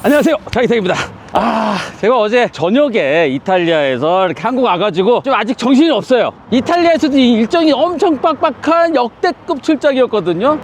안녕하세요, 장희택입니다. 제가 어제 저녁에 이탈리아에서 이렇게 한국 와가지고 좀 아직 정신이 없어요. 이탈리아에서도 이 일정이 엄청 빡빡한 역대급 출장이었거든요.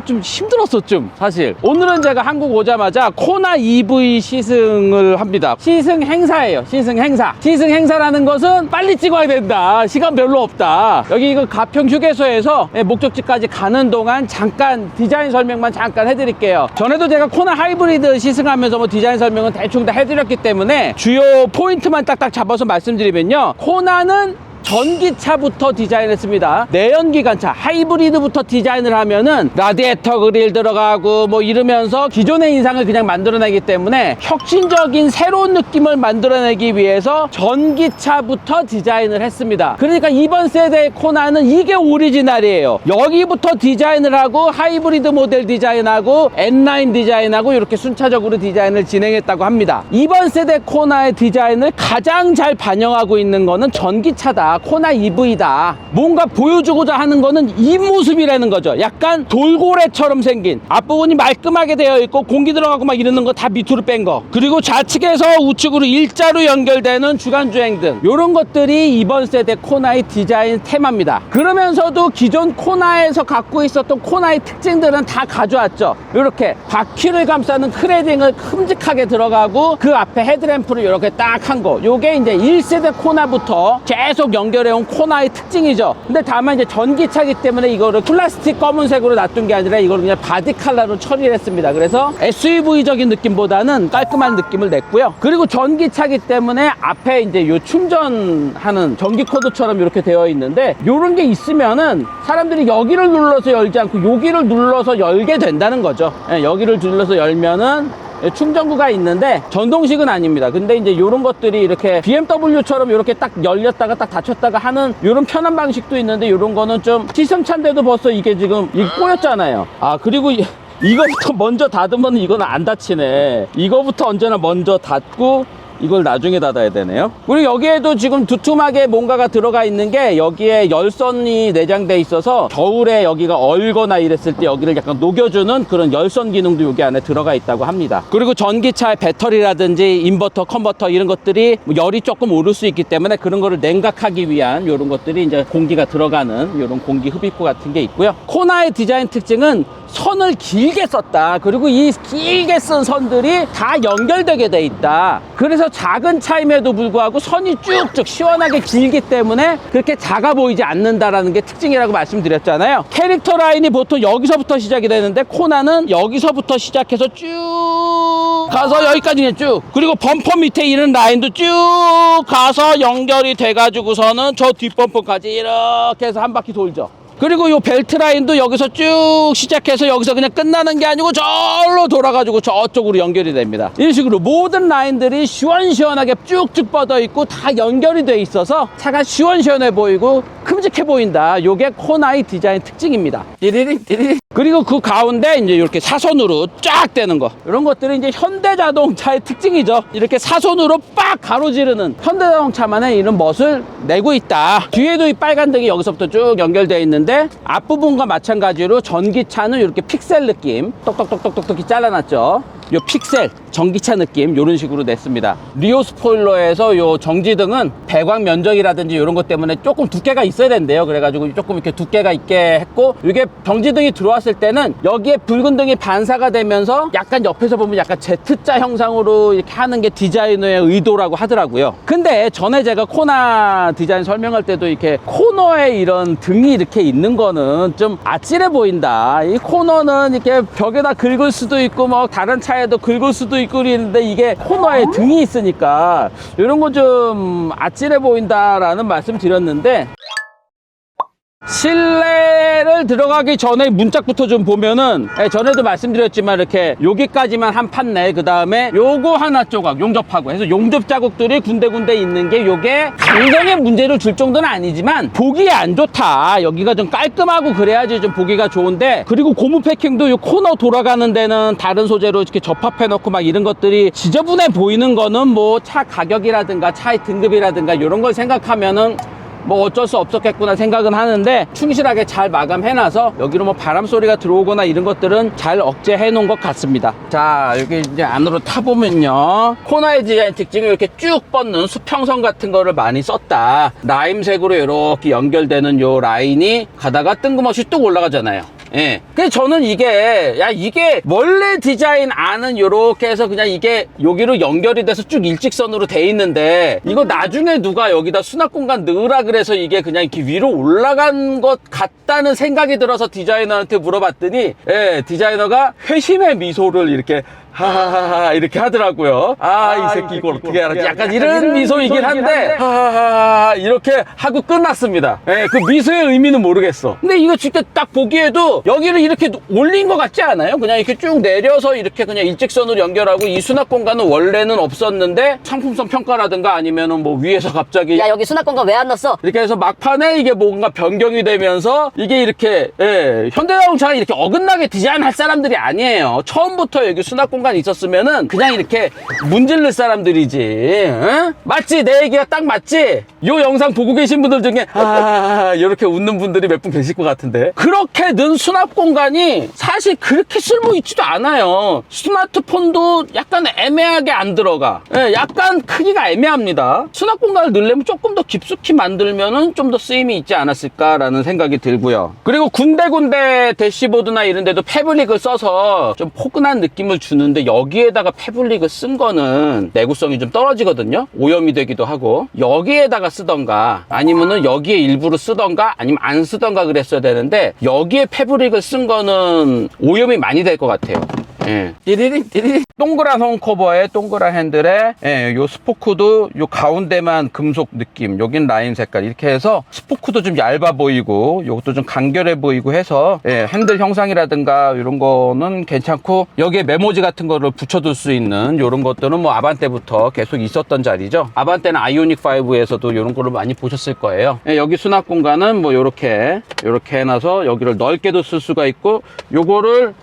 좀 힘들었어, 사실. 오늘은 제가 한국 오자마자 코나 EV 시승을 합니다. 시승 행사예요, 시승 행사. 시승 행사라는 것은 빨리 찍어야 된다, 시간 별로 없다. 여기 이거 가평 휴게소에서 목적지까지 가는 동안 잠깐 디자인 설명만 잠깐 해드릴게요. 전에도 제가 코나 하이브리드 시승하면서 뭐 디자인 설명은 대충 다 해드렸기 때문에 주요 포인트만 딱딱 잡아서 말씀드리면요, 코나는 전기차부터 디자인했습니다. 내연기관차 하이브리드부터 디자인을 하면은 라디에이터 그릴 들어가고 뭐 이러면서 기존의 인상을 그냥 만들어내기 때문에 혁신적인 새로운 느낌을 만들어내기 위해서 전기차부터 디자인을 했습니다. 그러니까 이번 세대의 코나는 이게 오리지널이에요. 여기부터 디자인을 하고 하이브리드 모델 디자인하고 N9 디자인하고 이렇게 순차적으로 디자인을 진행했다고 합니다. 이번 세대 코나의 디자인을 가장 잘 반영하고 있는 거는 전기차다, 코나 EV다. 뭔가 보여주고자 하는 거는 이 모습이라는 거죠. 약간 돌고래처럼 생긴, 앞부분이 말끔하게 되어 있고 공기 들어가고 막 이러는 거 다 밑으로 뺀 거, 그리고 좌측에서 우측으로 일자로 연결되는 주간주행 등 이런 것들이 이번 세대 코나의 디자인 테마입니다. 그러면서도 기존 코나에서 갖고 있었던 코나의 특징들은 다 가져왔죠. 이렇게 바퀴를 감싸는 크레딩을 큼직하게 들어가고 그 앞에 헤드램프를 이렇게 딱 한 거, 요게 이제 1세대 코나부터 계속 연결해온 코나의 특징이죠. 근데 다만 이제 전기차기 때문에 이거를 플라스틱 검은색으로 놔둔 게 아니라 이걸 그냥 바디 컬러로 처리를 했습니다. 그래서 SUV적인 느낌보다는 깔끔한 느낌을 냈고요. 그리고 전기차기 때문에 앞에 이제 요 충전하는 전기 코드처럼 이렇게 되어 있는데, 요런 게 있으면은 사람들이 여기를 눌러서 열지 않고 여기를 눌러서 열게 된다는 거죠. 여기를 눌러서 열면은 충전구가 있는데 전동식은 아닙니다. 근데 이제 이런 것들이 이렇게 BMW처럼 이렇게 딱 열렸다가 딱 닫혔다가 하는 이런 편한 방식도 있는데, 이런 거는 좀 시승차인데도 벌써 이게 지금 꼬였잖아요. 그리고 이거부터 먼저 닫으면 이거는 안 닫히네. 이거부터 언제나 먼저 닫고 이걸 나중에 닫아야 되네요. 그리고 여기에도 지금 두툼하게 뭔가가 들어가 있는 게, 여기에 열선이 내장돼 있어서 겨울에 여기가 얼거나 이랬을 때 여기를 약간 녹여주는 그런 열선 기능도 여기 안에 들어가 있다고 합니다. 그리고 전기차의 배터리라든지 인버터, 컨버터 이런 것들이 열이 조금 오를 수 있기 때문에 그런 거를 냉각하기 위한 이런 것들이 이제 공기가 들어가는 이런 공기 흡입구 같은 게 있고요. 코나의 디자인 특징은 선을 길게 썼다. 그리고 이 길게 쓴 선들이 다 연결되게 돼 있다. 그래서 작은 차임에도 불구하고 선이 쭉쭉 시원하게 길기 때문에 그렇게 작아 보이지 않는다라는 게 특징이라고 말씀드렸잖아요. 캐릭터 라인이 보통 여기서부터 시작이 되는데, 코나는 여기서부터 시작해서 쭉 가서 여기까지 그냥 쭉, 그리고 범퍼 밑에 있는 라인도 쭉 가서 연결이 돼가지고서는 저 뒷범퍼까지 이렇게 해서 한 바퀴 돌죠. 그리고 요 벨트 라인도 여기서 쭉 시작해서 여기서 그냥 끝나는 게 아니고 저로 돌아가지고 저쪽으로 연결이 됩니다. 이런 식으로 모든 라인들이 시원시원하게 쭉쭉 뻗어 있고 다 연결이 돼 있어서 차가 시원시원해 보이고 큼직해 보인다. 요게 코나의 디자인 특징입니다. 띠리링 띠리링. 그리고 그 가운데 이제 이렇게 사선으로 쫙 되는 거, 이런 것들이 이제 현대자동차의 특징이죠. 이렇게 사선으로 빡 가로지르는 현대자동차만의 이런 멋을 내고 있다. 뒤에도 이 빨간 등이 여기서부터 쭉 연결되어 있는데, 앞부분과 마찬가지로 전기차는 이렇게 픽셀 느낌, 똑똑똑똑똑똑 잘라놨죠. 요 픽셀 전기차 느낌 이런 식으로 냈습니다. 리오 스포일러에서 요 정지등은 배광 면적이라든지 이런 것 때문에 조금 두께가 있어야 된대요. 그래가지고 조금 이렇게 두께가 있게 했고, 이게 정지등이 들어왔을 때는 여기에 붉은 등이 반사가 되면서 약간 옆에서 보면 약간 Z자 형상으로 이렇게 하는 게 디자이너의 의도라고 하더라고요. 근데 전에 제가 코나 디자인 설명할 때도 이렇게 코너에 이런 등이 이렇게 있는 거는 좀 아찔해 보인다. 이 코너는 이렇게 벽에다 긁을 수도 있고 뭐 다른 차에도 긁을 수도 있고 그러는데, 이게 코너에 등이 있으니까 이런 거 좀 아찔해 보인다라는 말씀 드렸는데, 실내를 들어가기 전에 문짝부터 좀 보면은, 전에도 말씀드렸지만 이렇게 여기까지만 한 판넬, 그 다음에 요거 하나 조각 용접하고 해서 용접 자국들이 군데군데 있는 게, 요게 강정에 문제를 줄 정도는 아니지만 보기 안 좋다. 여기가 좀 깔끔하고 그래야지 좀 보기가 좋은데, 그리고 고무 패킹도 요 코너 돌아가는 데는 다른 소재로 이렇게 접합해 놓고 막 이런 것들이 지저분해 보이는 거는 뭐 차 가격이라든가 차의 등급이라든가 이런 걸 생각하면은 뭐 어쩔 수 없었겠구나 생각은 하는데 충실하게 잘 마감해놔서 여기로 뭐 바람 소리가 들어오거나 이런 것들은 잘 억제해 놓은 것 같습니다. 자, 여기 이제 안으로 타보면요, 코너의 디자인 특징을 이렇게 쭉 뻗는 수평선 같은 거를 많이 썼다. 라임색으로 이렇게 연결되는 요 라인이 가다가 뜬금없이 뚝 올라가잖아요. 예. 그래서 저는 이게, 야, 이게 원래 디자인 안은 요렇게 해서 그냥 이게 여기로 연결이 돼서 쭉 일직선으로 돼 있는데, 이거 나중에 누가 여기다 수납 공간 넣으라 그래서 이게 그냥 이렇게 위로 올라간 것 같다는 생각이 들어서 디자이너한테 물어봤더니, 예, 디자이너가 회심의 미소를 이렇게 하하하하 이렇게 하더라고요. 이 새끼 이걸 어떻게 알았지? 약간 이런 미소이긴 한데 하하하 이렇게 하고 끝났습니다. 예, 그 미소의 의미는 모르겠어. 근데 이거 진짜 딱 보기에도 여기를 이렇게 올린 것 같지 않아요? 그냥 이렇게 쭉 내려서 이렇게 그냥 일직선으로 연결하고, 이 수납 공간은 원래는 없었는데 상품성 평가라든가 아니면은 뭐 위에서 갑자기 야, 여기 수납 공간 왜 안 넣었어? 이렇게 해서 막판에 이게 뭔가 변경이 되면서 이게 이렇게, 예, 현대자동차가 이렇게 어긋나게 디자인할 사람들이 아니에요. 처음부터 여기 수납 공간 있었으면은 그냥 이렇게 문질를 사람들이지. 응? 맞지? 내 얘기가 딱 맞지? 요 영상 보고 계신 분들 중에 이렇게 웃는 분들이 몇 분 계실 것 같은데, 그렇게 는 수납 공간이 사실 그렇게 쓸모 있지도 않아요. 스마트폰도 약간 애매하게 안 들어가. 예, 약간 크기가 애매합니다. 수납 공간을 넣으려면 조금 더 깊숙이 만들면은 좀 더 쓰임이 있지 않았을까라는 생각이 들고요. 그리고 군데군데 대시보드나 이런 데도 패브릭을 써서 좀 포근한 느낌을 주는데, 여기에다가 패브릭을 쓴 거는 내구성이 좀 떨어지거든요. 오염이 되기도 하고. 여기에다가 쓰던가 아니면은 여기에 일부러 쓰던가 아니면 안 쓰던가 그랬어야 되는데, 여기에 패브릭을 쓴 거는 오염이 많이 될 것 같아요. 예. 띠리리 동그란 홈커버에 동그란 핸들에, 예, 요 스포크도 요 가운데만 금속 느낌, 여긴 라인 색깔 이렇게 해서 스포크도 좀 얇아 보이고 요것도 좀 간결해 보이고 해서, 예, 핸들 형상이라든가 이런 거는 괜찮고, 여기에 메모지 같은 거를 붙여둘 수 있는 요런 것들은 뭐 아반떼부터 계속 있었던 자리죠. 아반떼는 아이오닉 5에서도 요런 거를 많이 보셨을 거예요. 예, 여기 수납 공간은 뭐 요렇게 해놔서 여기를 넓게도 쓸 수가 있고, 요거를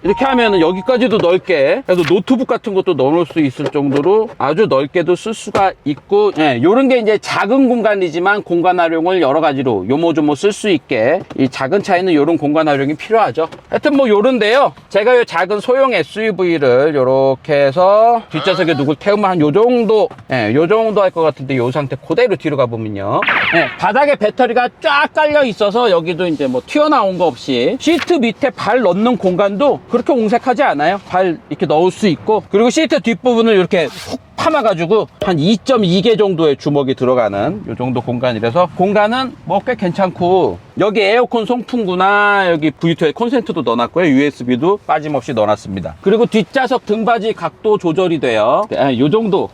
이렇게 하면은 여기까지도 넓게, 그래서 노트북 같은 것도 넣어놓을 수 있을 정도로 아주 넓게도 쓸 수가 있고, 예, 요런 게 이제 작은 공간이지만 공간 활용을 여러 가지로 요모조모 쓸 수 있게, 이 작은 차에는 요런 공간 활용이 필요하죠. 하여튼 뭐 요런데요, 제가 요 작은 소형 SUV를 요렇게 해서 뒷좌석에 누굴 태우면 한 요 정도, 예, 요 정도 할 것 같은데, 요 상태 그대로 뒤로 가보면요, 예, 바닥에 배터리가 쫙 깔려 있어서 여기도 이제 뭐 튀어나온 거 없이 시트 밑에 발 넣는 공간도 그렇게 옹색하지 않아요. 발 이렇게 넣을 수 있고, 그리고 시트 뒷부분을 이렇게 훅 파마가지고 한 2.2개 정도의 주먹이 들어가는 요 정도 공간이라서 공간은 뭐 꽤 괜찮고, 여기 에어컨 송풍구나 여기 V2에 콘센트도 넣어놨고요. USB도 빠짐없이 넣어놨습니다. 그리고 뒷좌석 등받이 각도 조절이 돼요. 요 정도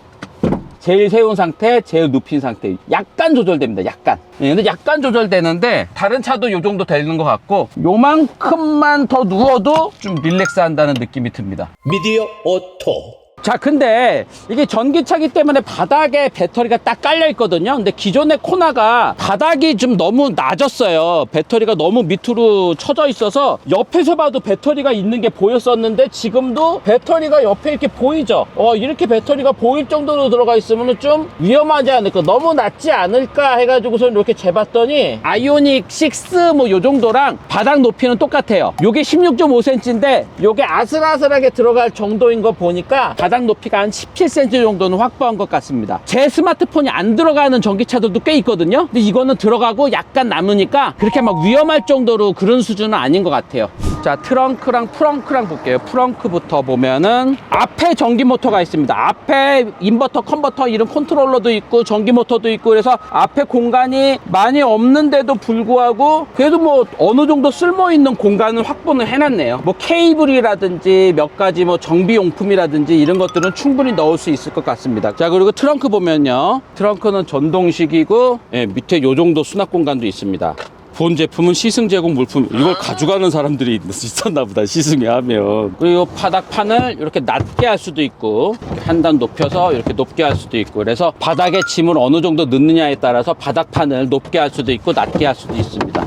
제일 세운 상태, 제일 눕힌 상태 약간 조절됩니다. 약간. 예, 근데 약간 조절되는데 다른 차도 요 정도 되는 것 같고, 요만큼만 더 누워도 좀 릴렉스 한다는 느낌이 듭니다. 미디어 오토. 자, 근데 이게 전기차기 때문에 바닥에 배터리가 딱 깔려 있거든요. 근데 기존의 코나가 바닥이 좀 너무 낮았어요. 배터리가 너무 밑으로 쳐져 있어서 옆에서 봐도 배터리가 있는 게 보였었는데, 지금도 배터리가 옆에 이렇게 보이죠. 이렇게 배터리가 보일 정도로 들어가 있으면 좀 위험하지 않을까, 너무 낮지 않을까 해가지고서 이렇게 재봤더니 아이오닉 6 뭐 요 정도랑 바닥 높이는 똑같아요. 요게 16.5cm인데 요게 아슬아슬하게 들어갈 정도인 거 보니까 바닥 높이가 한 17cm 정도는 확보한 것 같습니다. 제 스마트폰이 안 들어가는 전기차들도 꽤 있거든요. 근데 이거는 들어가고 약간 남으니까 그렇게 막 위험할 정도로 그런 수준은 아닌 것 같아요. 자, 트렁크랑 프렁크랑 볼게요. 프렁크부터 보면은 앞에 전기 모터가 있습니다. 앞에 인버터, 컨버터 이런 컨트롤러도 있고 전기 모터도 있고, 그래서 앞에 공간이 많이 없는데도 불구하고 그래도 뭐 어느 정도 쓸모 있는 공간을 확보는 해놨네요. 뭐 케이블이라든지 몇 가지 뭐 정비용품이라든지 이런 것들은 충분히 넣을 수 있을 것 같습니다. 자, 그리고 트렁크 보면요, 트렁크는 전동식이고, 예, 밑에 요 정도 수납 공간도 있습니다. 본 제품은 시승 제공 물품, 이걸 가져가는 사람들이 있었나 보다, 시승에 하면. 그리고 바닥판을 이렇게 낮게 할 수도 있고, 한 단 높여서 이렇게 높게 할 수도 있고, 그래서 바닥에 짐을 어느 정도 넣느냐에 따라서 바닥판을 높게 할 수도 있고 낮게 할 수도 있습니다.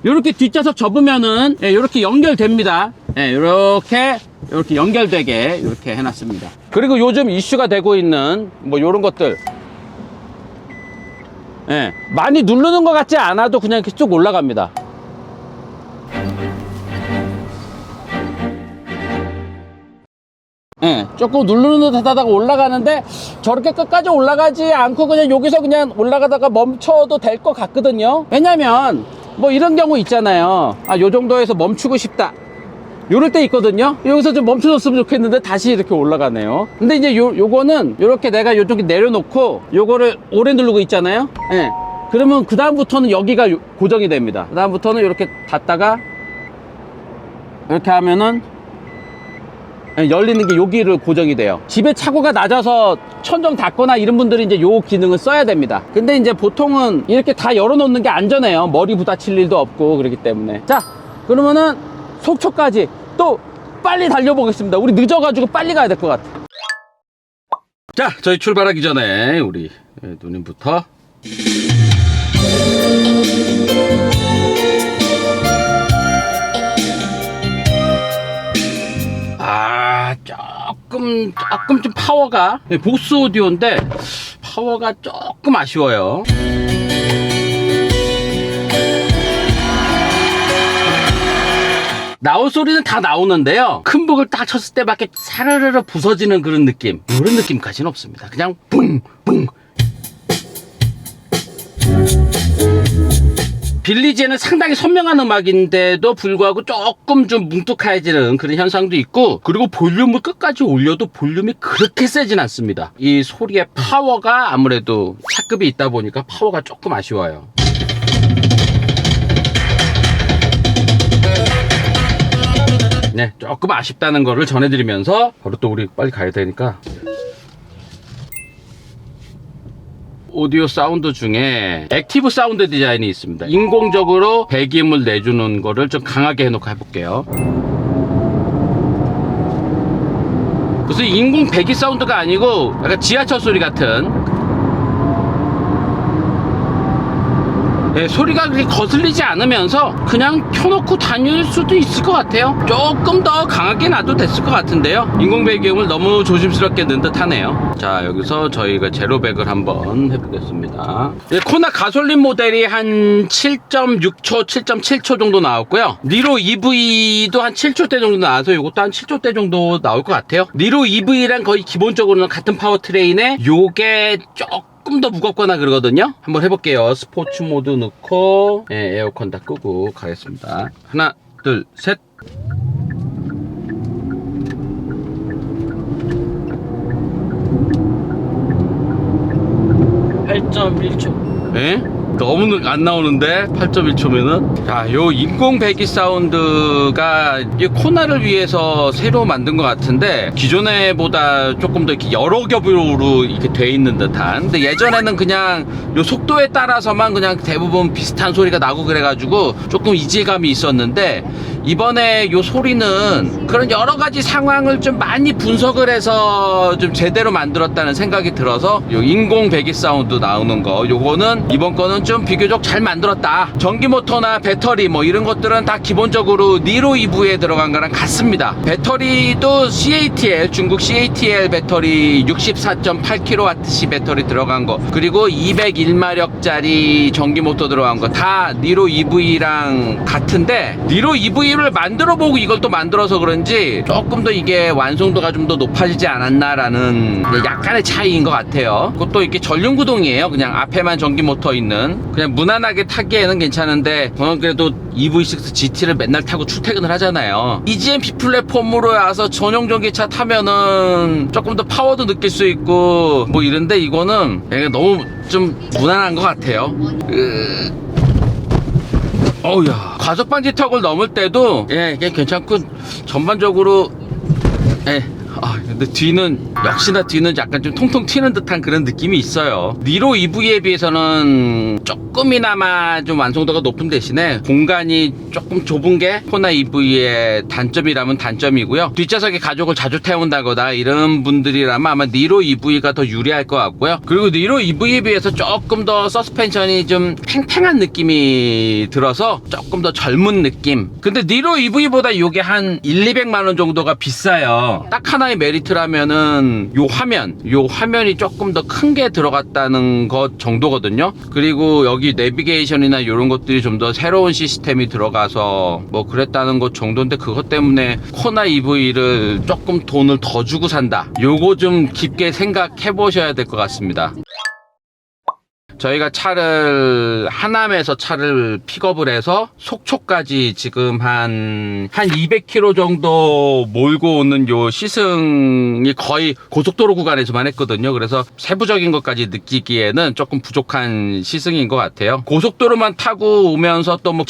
이렇게 뒷좌석 접으면은, 예, 이렇게 연결됩니다. 예, 이렇게 연결되게 이렇게 해놨습니다. 그리고 요즘 이슈가 되고 있는 뭐 이런 것들, 예, 많이 누르는 것 같지 않아도 그냥 이렇게 쭉 올라갑니다. 예, 조금 누르는 듯 하다가 올라가는데 저렇게 끝까지 올라가지 않고 그냥 여기서 그냥 올라가다가 멈춰도 될 것 같거든요. 왜냐면 뭐 이런 경우 있잖아요. 아, 요 정도에서 멈추고 싶다, 요럴 때 있거든요. 여기서 좀 멈춰줬으면 좋겠는데 다시 이렇게 올라가네요. 근데 이제 요거는 요렇게 내가 요쪽에 내려놓고 요거를 오래 누르고 있잖아요. 예, 그러면 그 다음부터는 여기가 고정이 됩니다. 그 다음부터는 이렇게 닫다가 이렇게 하면은 열리는 게 여기를 고정이 돼요. 집에 차고가 낮아서 천정 닫거나 이런 분들이 이제 요 기능을 써야 됩니다. 근데 이제 보통은 이렇게 다 열어놓는 게 안전해요. 머리 부딪힐 일도 없고 그렇기 때문에. 자, 그러면은 속초까지 또 빨리 달려보겠습니다. 우리 늦어가지고 빨리 가야 될 것 같아. 자, 저희 출발하기 전에 우리 누님부터 조금 좀 파워가, 보스 오디오인데 파워가 조금 아쉬워요. 나올 소리는 다 나오는데요, 큰 북을 딱 쳤을 때밖에 사르르르 부서지는 그런 느낌, 이런 느낌까지는 없습니다. 그냥 뿡뿡. 빌리지에는 상당히 선명한 음악인데도 불구하고 조금 좀 뭉툭해지는 그런 현상도 있고, 그리고 볼륨을 끝까지 올려도 볼륨이 그렇게 세진 않습니다. 이 소리의 파워가 아무래도 차급이 있다 보니까 파워가 조금 아쉬워요. 네, 조금 아쉽다는 거를 전해드리면서 바로 또 우리 빨리 가야 되니까, 오디오 사운드 중에 액티브 사운드 디자인이 있습니다. 인공적으로 배기음을 내주는 거를 좀 강하게 해놓고 해볼게요. 무슨 인공 배기 사운드가 아니고 약간 지하철 소리 같은, 소리가 그렇게 거슬리지 않으면서 그냥 켜놓고 다닐 수도 있을 것 같아요. 조금 더 강하게 놔도 됐을 것 같은데요, 인공 배기음을 너무 조심스럽게 넣은 듯 하네요. 자, 여기서 저희가 제로백을 한번 해보겠습니다. 코나 가솔린 모델이 한 7.6초, 7.7초 정도 나왔고요. 니로 EV도 한 7초대 정도 나와서 이것도 한 7초대 정도 나올 것 같아요. 니로 EV랑 거의 기본적으로는 같은 파워트레인에 요게 조금 더 무겁거나 그러거든요. 한번 해볼게요. 스포츠 모드 넣고, 에어컨 다 끄고 가겠습니다. 하나, 둘, 셋. 에? 너무 안 나오는데 8.1초면은. 자, 요 인공 배기 사운드가 이 코나를 위해서 새로 만든 것 같은데, 기존에 보다 조금 더 이렇게 여러 겹으로 이렇게 돼 있는 듯한. 근데 예전에는 그냥 요 속도에 따라서만 그냥 대부분 비슷한 소리가 나고 그래가지고 조금 이질감이 있었는데, 이번에 요 소리는 그런 여러 가지 상황을 좀 많이 분석을 해서 좀 제대로 만들었다는 생각이 들어서, 요 인공 배기 사운드 나오는 거, 요거는 이번 거는 좀 비교적 잘 만들었다. 전기 모터나 배터리 뭐 이런 것들은 다 기본적으로 니로 EV에 들어간 거랑 같습니다. 배터리도 CATL, 중국 CATL 배터리 64.8kWh 배터리 들어간 거, 그리고 201마력짜리 전기 모터 들어간 거 다 니로 EV랑 같은데, 니로 EV를 만들어 보고 이걸 또 만들어서 그런지 조금 더 이게 완성도가 좀 더 높아지지 않았나라는 약간의 차이인 것 같아요. 그것도 이렇게 전륜구동이에요. 그냥 앞에만 전기 모터 있는, 그냥 무난하게 타기에는 괜찮은데, 그래도 EV6 GT를 맨날 타고 출퇴근을 하잖아요. EGMP 플랫폼으로 와서 전용 전기차 타면은 조금 더 파워도 느낄 수 있고 뭐 이런데, 이거는 너무 좀 무난한 것 같아요. 어우야, 과속방지 턱을 넘을 때도 이게 괜찮고, 전반적으로 근데 역시나 뒤는 약간 좀 통통 튀는 듯한 그런 느낌이 있어요. 니로 EV에 비해서는 조금이나마 좀 완성도가 높은 대신에 공간이 조금 좁은 게 코나 EV의 단점이라면 단점이고요. 뒷좌석에 가족을 자주 태운다거나 이런 분들이라면 아마 니로 EV가 더 유리할 것 같고요. 그리고 니로 EV에 비해서 조금 더 서스펜션이 좀 팽팽한 느낌이 들어서 조금 더 젊은 느낌. 근데 니로 EV보다 이게 한 1, 200만 원 정도가 비싸요. 딱 하나 하나의 메리트라면은 요 화면이 조금 더 큰 게 들어갔다는 것 정도거든요. 그리고 여기 내비게이션이나 이런 것들이 좀 더 새로운 시스템이 들어가서 뭐 그랬다는 것 정도인데, 그것 때문에 코나 EV를 조금 돈을 더 주고 산다, 요거 좀 깊게 생각해 보셔야 될 것 같습니다. 저희가 하남에서 차를 픽업을 해서 속초까지 지금 한 200km 정도 몰고 오는 요 시승이 거의 고속도로 구간에서만 했거든요. 그래서 세부적인 것까지 느끼기에는 조금 부족한 시승인 것 같아요. 고속도로만 타고 오면서 또 뭐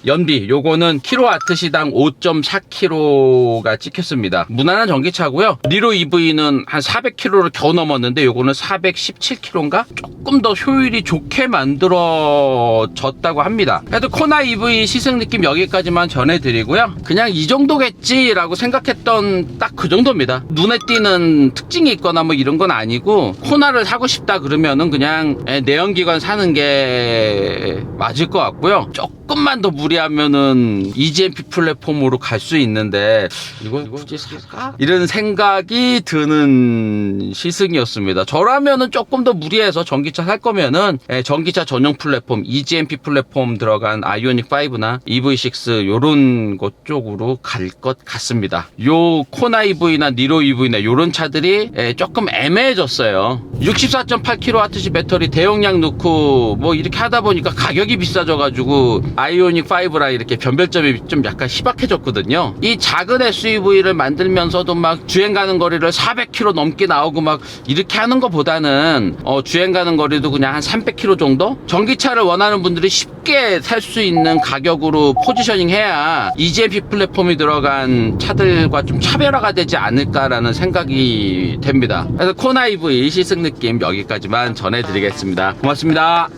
연비 요거는 킬로와트 시당 5.4kg가 찍혔습니다. 무난한 전기차고요. 니로 EV는 한 400kg를 겨우 넘었는데 요거는 417kg인가? 조금 더 효율이 좋게 만들어졌다고 합니다. 그래도 코나 EV 시승 느낌 여기까지만 전해드리고요. 그냥 이 정도겠지라고 생각했던 딱 그 정도입니다. 눈에 띄는 특징이 있거나 뭐 이런 건 아니고, 코나를 사고 싶다 그러면은 그냥 내연기관 사는 게 맞을 것 같고요. 조금만 더 무리하면은 EGMP 플랫폼으로 갈 수 있는데 이걸 굳이 살까? 이런 생각이 드는 시승이었습니다. 저라면은 조금 더 무리해서 전기차 살 거면은 전기차 전용 플랫폼, EGMP 플랫폼 들어간 아이오닉 5나 EV6 요런 것 쪽으로 갈 것 같습니다. 요 코나 EV나 니로 EV나 요런 차들이 조금 애매해졌어요. 64.8kWh 배터리 대용량 넣고 뭐 이렇게 하다 보니까 가격이 비싸져가지고 아이오닉 5랑 이렇게 변별점이 좀 약간 희박해졌거든요. 이 작은 SUV를 만들면서도 막 주행 가는 거리를 400km 넘게 나오고 막 이렇게 하는 것보다는 주행 가는 거리도 그냥 한 300km 정도? 전기차를 원하는 분들이 쉽게 살 수 있는 가격으로 포지셔닝 해야 EGMP 플랫폼이 들어간 차들과 좀 차별화가 되지 않을까라는 생각이 됩니다. 그래서 코나 EV 시승 느낌 여기까지만 전해드리겠습니다. 고맙습니다.